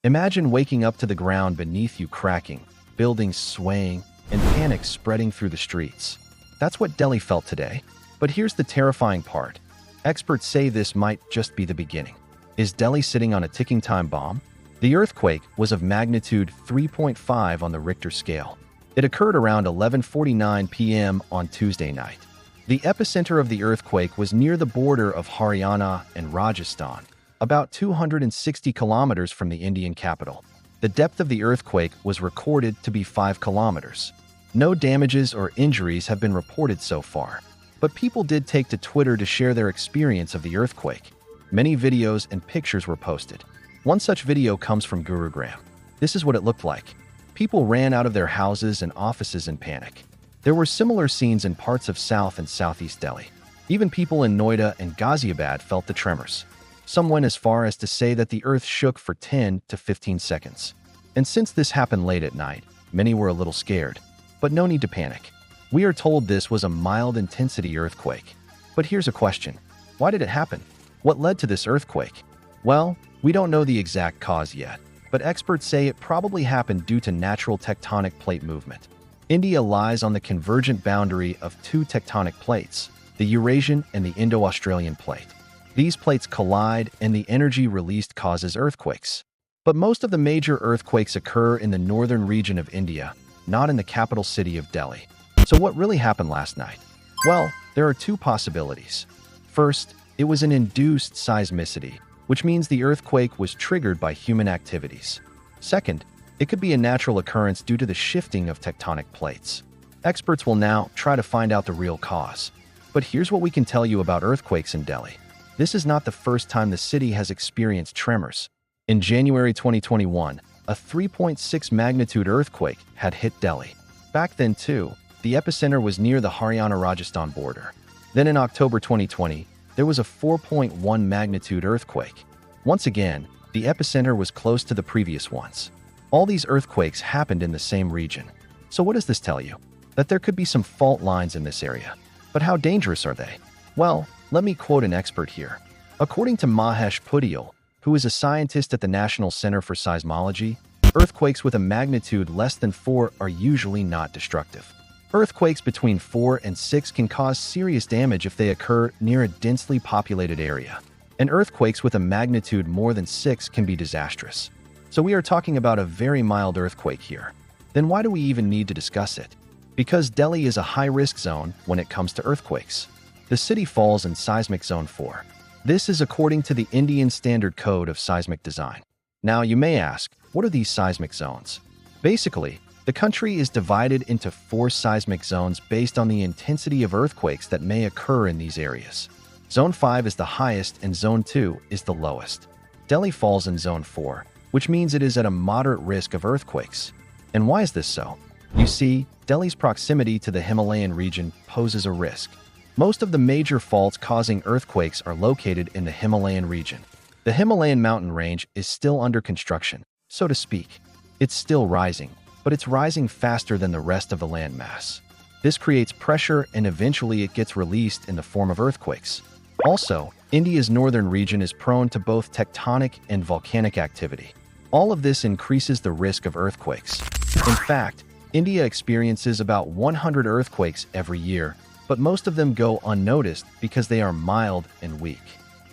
Imagine waking up to the ground beneath you cracking, buildings swaying, and panic spreading through the streets. That's what Delhi felt today. But here's the terrifying part. Experts say this might just be the beginning. Is Delhi sitting on a ticking time bomb? The earthquake was of magnitude 3.5 on the Richter scale. It occurred around 11:49 p.m. on Tuesday night. The epicenter of the earthquake was near the border of Haryana and Rajasthan, about 260 kilometers from the Indian capital. The depth of the earthquake was recorded to be 5 kilometers. No damages or injuries have been reported so far, but people did take to Twitter to share their experience of the earthquake. Many videos and pictures were posted. One such video comes from Gurugram. This is what it looked like. People ran out of their houses and offices in panic. There were similar scenes in parts of South and Southeast Delhi. Even people in Noida and Ghaziabad felt the tremors. Some went as far as to say that the earth shook for 10 to 15 seconds. And since this happened late at night, many were a little scared. But no need to panic. We are told this was a mild-intensity earthquake. But here's a question. Why did it happen? What led to this earthquake? Well, we don't know the exact cause yet, but experts say it probably happened due to natural tectonic plate movement. India lies on the convergent boundary of two tectonic plates, the Eurasian and the Indo-Australian plate. These plates collide and the energy released causes earthquakes. But most of the major earthquakes occur in the northern region of India, not in the capital city of Delhi. So what really happened last night? Well, there are two possibilities. First, it was an induced seismicity, which means the earthquake was triggered by human activities. Second, it could be a natural occurrence due to the shifting of tectonic plates. Experts will now try to find out the real cause. But here's what we can tell you about earthquakes in Delhi. This is not the first time the city has experienced tremors. In January 2021, a 3.6 magnitude earthquake had hit Delhi. Back then, too, the epicenter was near the Haryana-Rajasthan border. Then in October 2020, there was a 4.1 magnitude earthquake. Once again, the epicenter was close to the previous ones. All these earthquakes happened in the same region. So what does this tell you? That there could be some fault lines in this area. But how dangerous are they? Well, let me quote an expert here. According to Mahesh Pudiyal, who is a scientist at the National Center for Seismology, earthquakes with a magnitude less than 4 are usually not destructive. Earthquakes between 4 and 6 can cause serious damage if they occur near a densely populated area. And earthquakes with a magnitude more than 6 can be disastrous. So we are talking about a very mild earthquake here. Then why do we even need to discuss it? Because Delhi is a high-risk zone when it comes to earthquakes. The city falls in Seismic Zone 4. This is according to the Indian Standard Code of Seismic Design. Now you may ask, what are these seismic zones? Basically, the country is divided into 4 seismic zones based on the intensity of earthquakes that may occur in these areas. Zone 5 is the highest and Zone 2 is the lowest. Delhi falls in Zone 4, which means it is at a moderate risk of earthquakes. And why is this so? You see, Delhi's proximity to the Himalayan region poses a risk. Most of the major faults causing earthquakes are located in the Himalayan region. The Himalayan mountain range is still under construction, so to speak. It's still rising, but it's rising faster than the rest of the landmass. This creates pressure and eventually it gets released in the form of earthquakes. Also, India's northern region is prone to both tectonic and volcanic activity. All of this increases the risk of earthquakes. In fact, India experiences about 100 earthquakes every year, but most of them go unnoticed because they are mild and weak.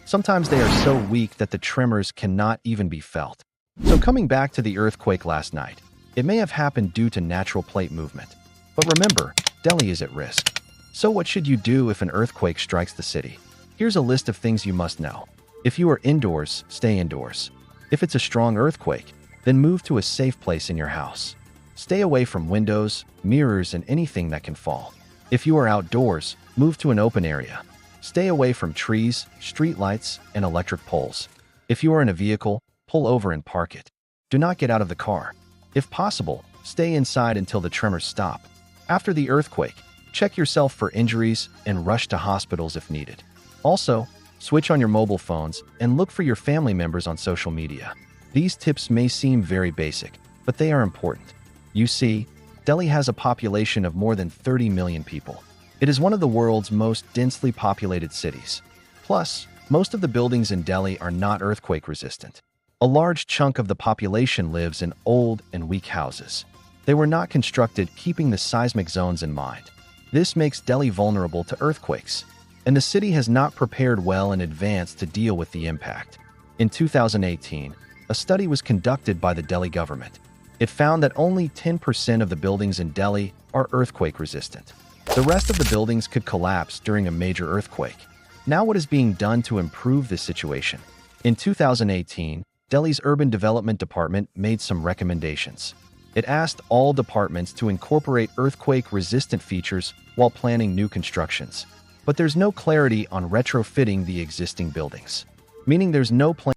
Sometimes they are so weak that the tremors cannot even be felt. So coming back to the earthquake last night, it may have happened due to natural plate movement. But remember, Delhi is at risk. So what should you do if an earthquake strikes the city? Here's a list of things you must know. If you are indoors, stay indoors. If it's a strong earthquake, then move to a safe place in your house. Stay away from windows, mirrors, and anything that can fall. If you are outdoors, move to an open area. Stay away from trees, streetlights, and electric poles. If you are in a vehicle, pull over and park it. Do not get out of the car. If possible, stay inside until the tremors stop. After the earthquake, check yourself for injuries and rush to hospitals if needed. Also, switch on your mobile phones and look for your family members on social media. These tips may seem very basic, but they are important. You see, Delhi has a population of more than 30 million people. It is one of the world's most densely populated cities. Plus, most of the buildings in Delhi are not earthquake resistant. A large chunk of the population lives in old and weak houses. They were not constructed keeping the seismic zones in mind. This makes Delhi vulnerable to earthquakes, and the city has not prepared well in advance to deal with the impact. In 2018, a study was conducted by the Delhi government. It found that only 10% of the buildings in Delhi are earthquake-resistant. The rest of the buildings could collapse during a major earthquake. Now, what is being done to improve this situation? In 2018, Delhi's Urban Development Department made some recommendations. It asked all departments to incorporate earthquake-resistant features while planning new constructions. But there's no clarity on retrofitting the existing buildings, meaning there's no plan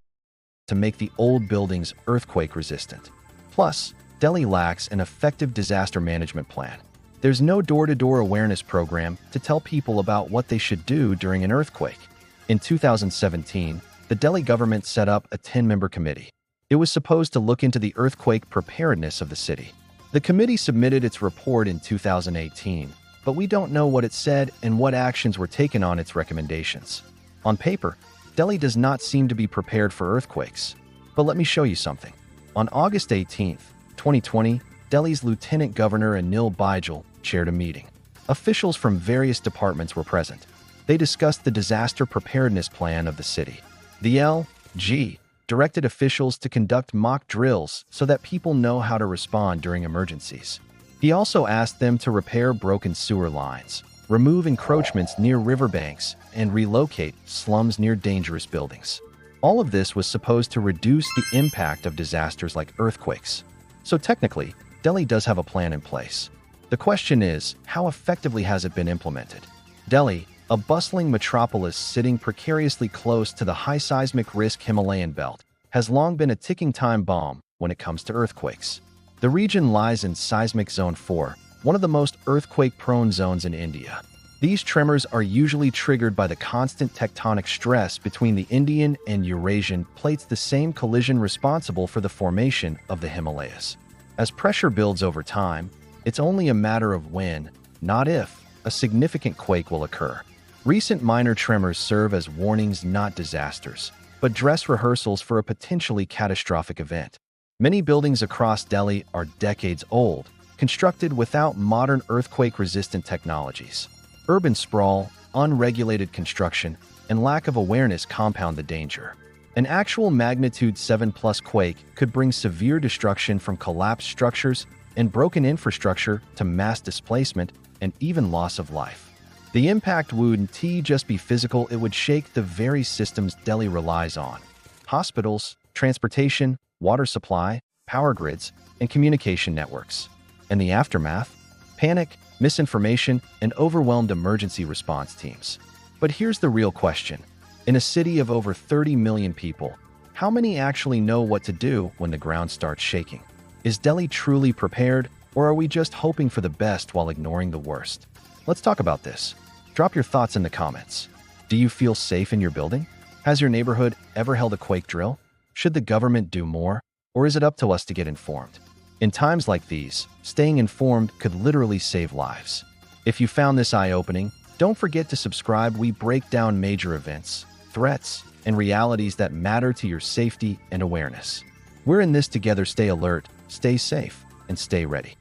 to make the old buildings earthquake-resistant. Plus, Delhi lacks an effective disaster management plan. There's no door-to-door awareness program to tell people about what they should do during an earthquake. In 2017, the Delhi government set up a 10-member committee. It was supposed to look into the earthquake preparedness of the city. The committee submitted its report in 2018, but we don't know what it said and what actions were taken on its recommendations. On paper, Delhi does not seem to be prepared for earthquakes. But let me show you something. On August 18, 2020, Delhi's Lieutenant Governor Anil Baijal chaired a meeting. Officials from various departments were present. They discussed the disaster preparedness plan of the city. The LG directed officials to conduct mock drills so that people know how to respond during emergencies. He also asked them to repair broken sewer lines, remove encroachments near riverbanks, and relocate slums near dangerous buildings. All of this was supposed to reduce the impact of disasters like earthquakes. So technically, Delhi does have a plan in place. The question is, how effectively has it been implemented? Delhi, a bustling metropolis sitting precariously close to the high seismic risk Himalayan belt, has long been a ticking time bomb when it comes to earthquakes. The region lies in Seismic Zone 4, one of the most earthquake-prone zones in India. These tremors are usually triggered by the constant tectonic stress between the Indian and Eurasian plates, the same collision responsible for the formation of the Himalayas. As pressure builds over time, it's only a matter of when, not if, a significant quake will occur. Recent minor tremors serve as warnings, not disasters, but dress rehearsals for a potentially catastrophic event. Many buildings across Delhi are decades old, constructed without modern earthquake-resistant technologies. Urban sprawl, unregulated construction, and lack of awareness compound the danger. An actual magnitude 7+ quake could bring severe destruction from collapsed structures and broken infrastructure to mass displacement and even loss of life. The impact wouldn't just be physical, it would shake the very systems Delhi relies on: hospitals, transportation, water supply, power grids, and communication networks. And the aftermath? Panic, misinformation, and overwhelmed emergency response teams. But here's the real question. In a city of over 30 million people, how many actually know what to do when the ground starts shaking? Is Delhi truly prepared, or are we just hoping for the best while ignoring the worst? Let's talk about this. Drop your thoughts in the comments. Do you feel safe in your building? Has your neighborhood ever held a quake drill? Should the government do more, or is it up to us to get informed? In times like these, staying informed could literally save lives. If you found this eye-opening, don't forget to subscribe. We break down major events, threats, and realities that matter to your safety and awareness. We're in this together. Stay alert, stay safe, and stay ready.